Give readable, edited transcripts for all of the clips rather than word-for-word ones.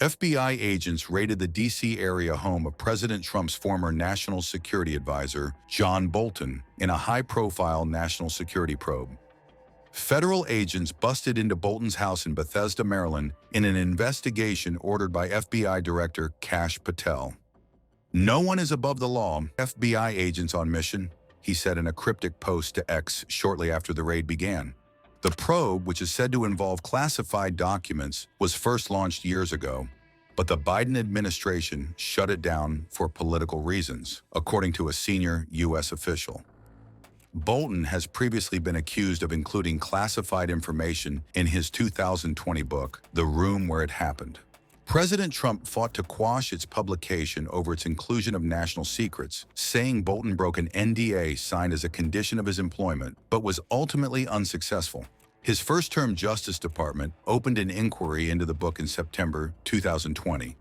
FBI agents raided the D.C. area home of President Trump's former national security advisor, John Bolton, in a high-profile national security probe. Federal agents busted into Bolton's house in Bethesda, Maryland, in an investigation ordered by FBI Director Kash Patel. "No one is above the law, FBI agents on mission," he said in a cryptic post to X shortly after the raid began. The probe, which is said to involve classified documents, was first launched years ago, but the Biden administration shut it down for political reasons, according to a senior U.S. official. Bolton has previously been accused of including classified information in his 2020 book, The Room Where It Happened. President Trump fought to quash its publication over its inclusion of national secrets, saying Bolton broke an NDA signed as a condition of his employment, but was ultimately unsuccessful. His first-term Justice Department opened an inquiry into the book in September 2020.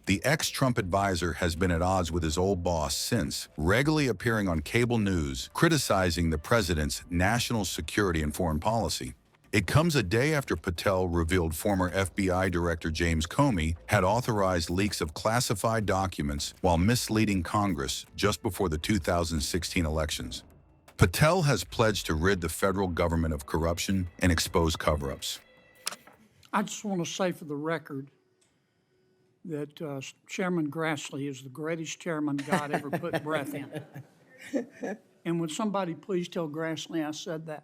The ex-Trump advisor has been at odds with his old boss since, regularly appearing on cable news criticizing the president's national security and foreign policy. It comes a day after Patel revealed former FBI Director James Comey had authorized leaks of classified documents while misleading Congress just before the 2016 elections. Patel has pledged to rid the federal government of corruption and expose cover-ups. I just want to say for the record that Chairman Grassley is the greatest chairman God ever put breath in. And would somebody please tell Grassley I said that?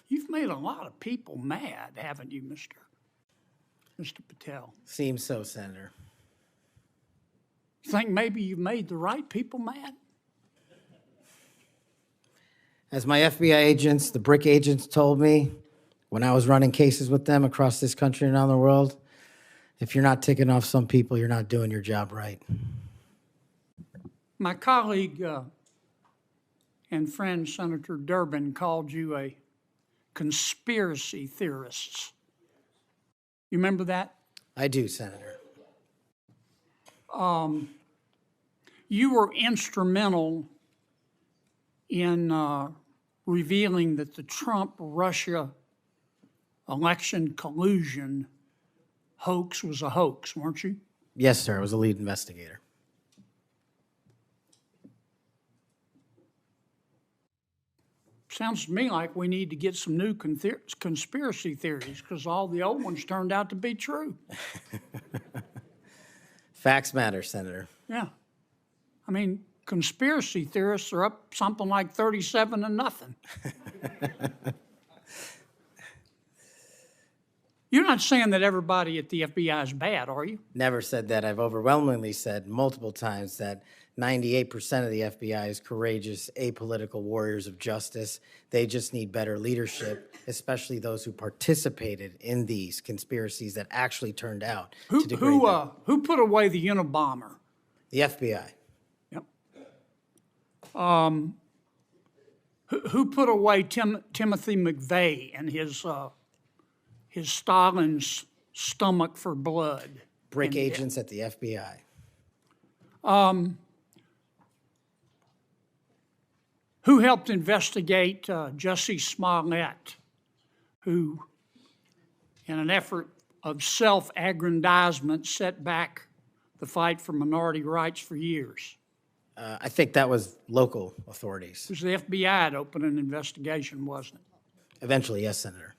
You've made a lot of people mad, haven't you, Mr. Patel? Seems so, Senator. You think maybe you've made the right people mad? As my FBI agents, the BRIC agents told me when I was running cases with them across this country and around the world, if you're not ticking off some people, you're not doing your job right. My colleague and friend Senator Durbin called you a conspiracy theorist. You remember that? I do, Senator. You were instrumental in revealing that the Trump-Russia election collusion hoax was a hoax, weren't you? Yes, sir. I was a lead investigator. Sounds to me like we need to get some new conspiracy theories because all the old ones turned out to be true. Facts matter, Senator. Yeah. I mean, conspiracy theorists are up something like 37-0. You're not saying that everybody at the FBI is bad, are you? Never said that. I've overwhelmingly said multiple times that 98% of the FBI is courageous, apolitical warriors of justice. They just need better leadership, especially those who participated in these conspiracies that actually turned out to degrade them. Who put away the Unabomber? The FBI. Yep. Who put away Timothy McVeigh and his Stalin's stomach for blood? BRIC agents at the FBI. Who helped investigate Jussie Smollett, who, in an effort of self-aggrandizement, set back the fight for minority rights for years? I think that was local authorities. It was the FBI that opened an investigation, wasn't it? Eventually, yes, Senator.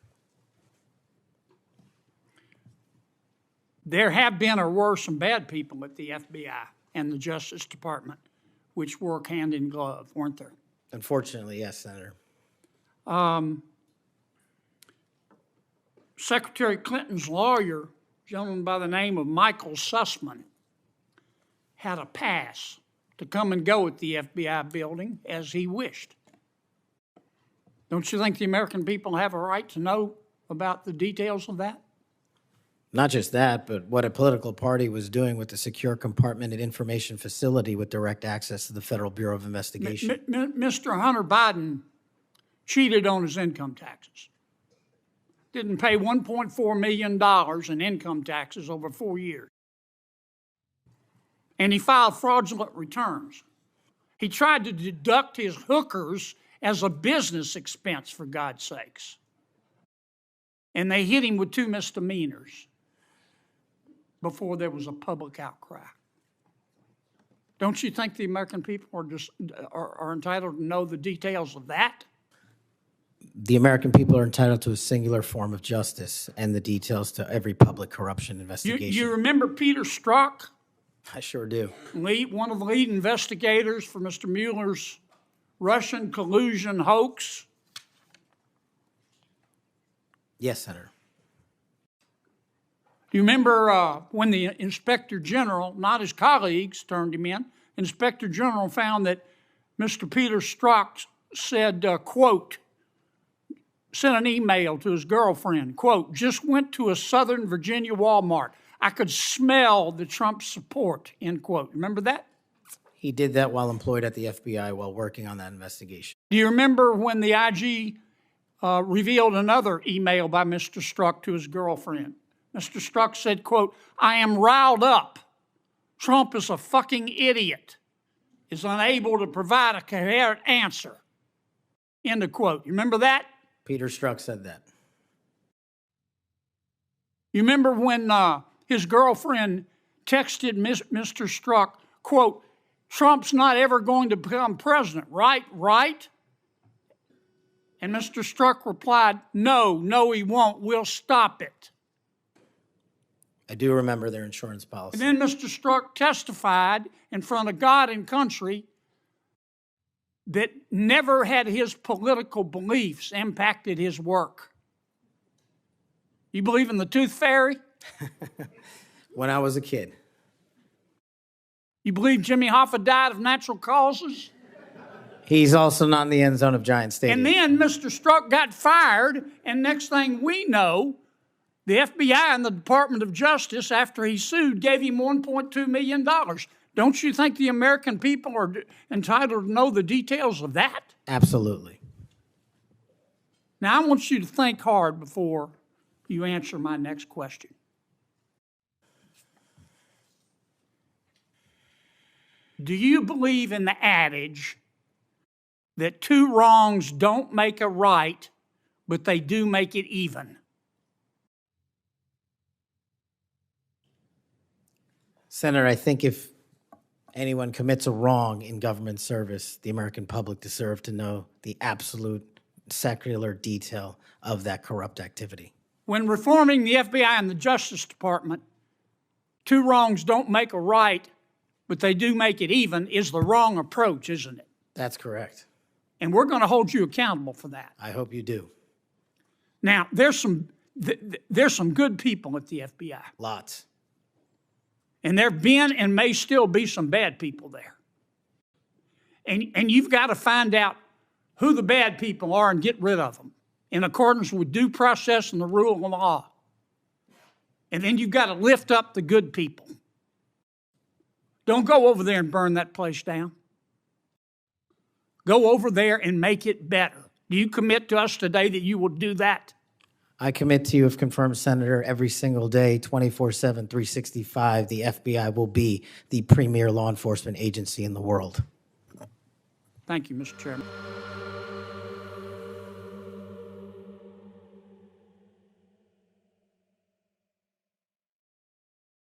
There have been or were some bad people at the FBI and the Justice Department, which work hand in glove, weren't there? Unfortunately, yes, Senator. Secretary Clinton's lawyer, a gentleman by the name of Michael Sussman, had a pass to come and go at the FBI building as he wished. Don't you think the American people have a right to know about the details of that? Not just that, but what a political party was doing with the secure compartmented information facility with direct access to the Federal Bureau of Investigation. Mr. Hunter Biden cheated on his income taxes. Didn't pay $1.4 million in income taxes over 4 years. And he filed fraudulent returns. He tried to deduct his hookers as a business expense, for God's sakes. and they hit him with 2 misdemeanors before there was a public outcry. Don't you think the American people are entitled to know the details of that? The American people are entitled to a singular form of justice and the details to every public corruption investigation. You remember Peter Strzok, I sure do. one of the lead investigators for Mr. Mueller's Russian collusion hoax? Yes, Senator. Do you remember when the Inspector General, not his colleagues, turned him in? Inspector General found that Mr. Peter Strzok said, quote, sent an email to his girlfriend, quote, just went to a Southern Virginia Walmart. I could smell the Trump support, end quote. Remember that? He did that while employed at the FBI while working on that investigation. Do you remember when the IG revealed another email by Mr. Strzok to his girlfriend? Mr. Strzok said, quote, I am riled up. Trump is a fucking idiot, is unable to provide a coherent answer, end of quote. You remember that? Peter Strzok said that. You remember when his girlfriend texted Mr. Strzok, quote, Trump's not ever going to become president, right? Right? And Mr. Strzok replied, no, he won't. We'll stop it. I do remember their insurance policy. And then Mr. Strzok testified in front of God and country that never had his political beliefs impacted his work. You believe in the tooth fairy? When I was a kid. You believe Jimmy Hoffa died of natural causes? He's also not in the end zone of Giant Stadium. And then Mr. Strzok got fired, and next thing we know, the FBI and the Department of Justice, after he sued, gave him $1.2 million. Don't you think the American people are entitled to know the details of that? Absolutely. Now, I want you to think hard before you answer my next question. Do you believe in the adage that 2 wrongs don't make a right, but they do make it even? Senator, I think if anyone commits a wrong in government service, the American public deserve to know the absolute secular detail of that corrupt activity. When reforming the FBI and the Justice Department, 2 wrongs don't make a right, but they do make it even, is the wrong approach, isn't it? That's correct. And we're going to hold you accountable for that. I hope you do. Now, there's some good people at the FBI. Lots. And there have been and may still be some bad people there. And you've got to find out who the bad people are and get rid of them in accordance with due process and the rule of law. And then you've got to lift up the good people. Don't go over there and burn that place down. Go over there and make it better. Do you commit to us today that you will do that? I commit to you, if confirmed, Senator, every single day, 24/7, 365, the FBI will be the premier law enforcement agency in the world. Thank you, Mr. Chairman.